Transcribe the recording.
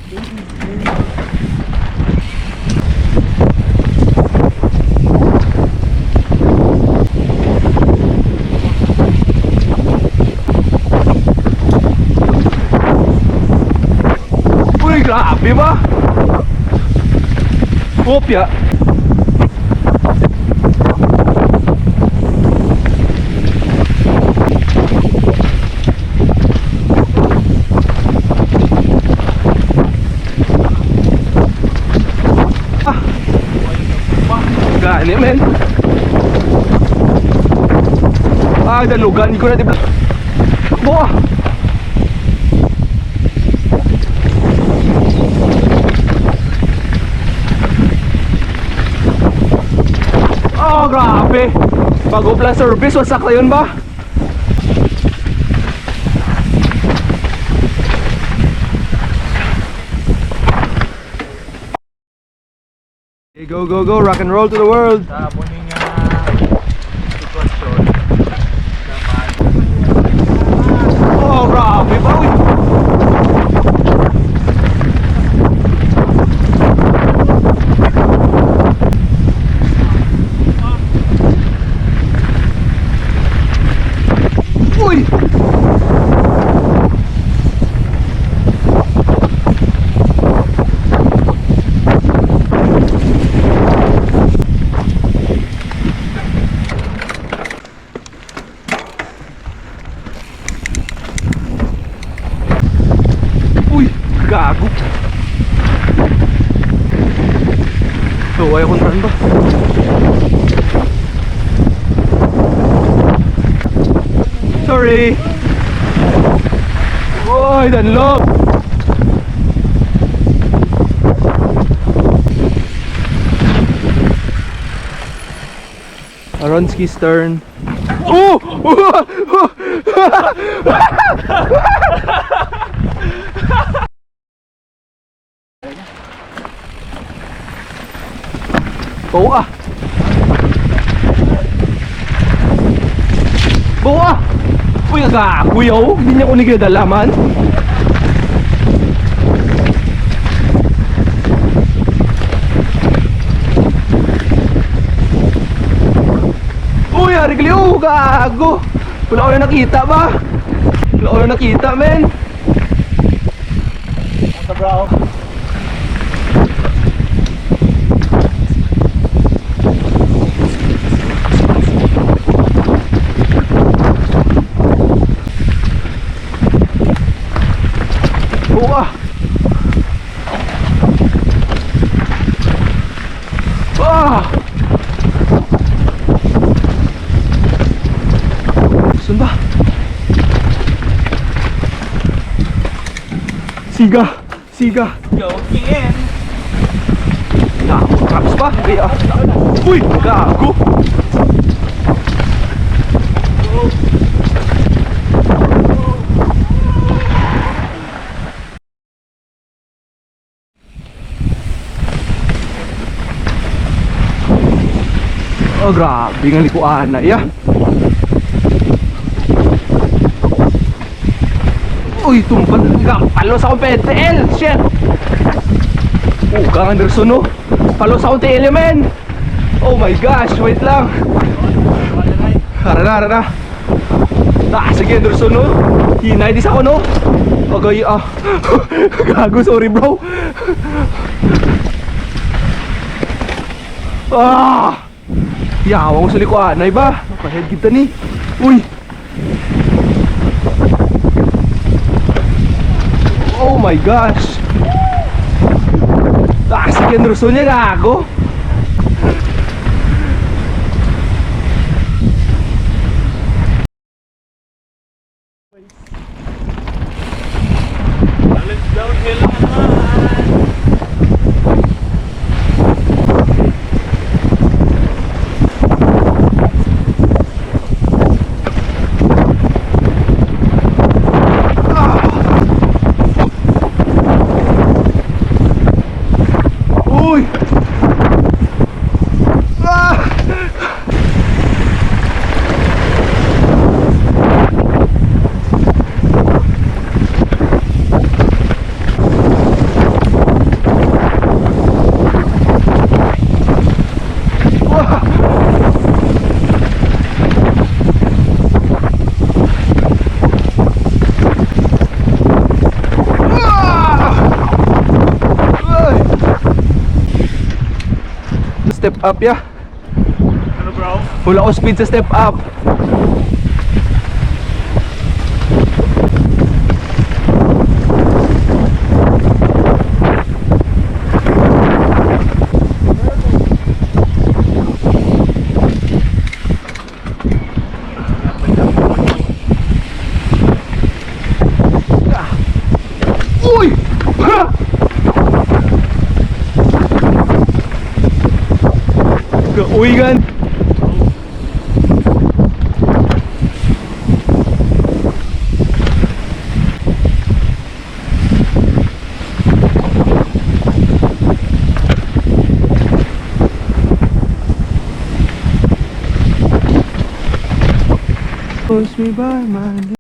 Uy, grabe ba? Kopya. Gani men. Dalugan ko na di ba? Boah. Grabe. Bago pala service, wasak na yun ba? Okay, go, go, go. Rock and roll to the world. Sa muning sitwasyon naman. Grabe ba? Uy! Uy! Gago! So, ayaw kong taran ba? Sorry! Uy! Danlog! Aronski's turn. Oh! Bawa! Bawa! Uy, nagkakuyaw! Hindi niya ko nagdalaman. Uy, harigli! Gago! Wala ko na nakita ba? Wala ko na nakita, men! Sa bro. Bawa! Saan ba? Siga! Siga! Go again. Traps pa? Kaya. Uy! Gago! Grabe nga likuan na iya. Uy, tumpad ka. Palos akong PTL. Shit. Kang Anderson, no? Palos akong TL, men. Oh my gosh, wait lang. Hara na. Sige, Anderson, no? Hinay dis ako, no? Okay, gago, sorry, bro. Yawa ko sa likuan na iba. Nakahead kita ni. Uy. Oh my gosh. Sige, Anderson niya, gago. Let's downhill naman. step up ya. Ano bro? Wala ko speed sa step up. Uy! Ha! Kauwigan. Push me by my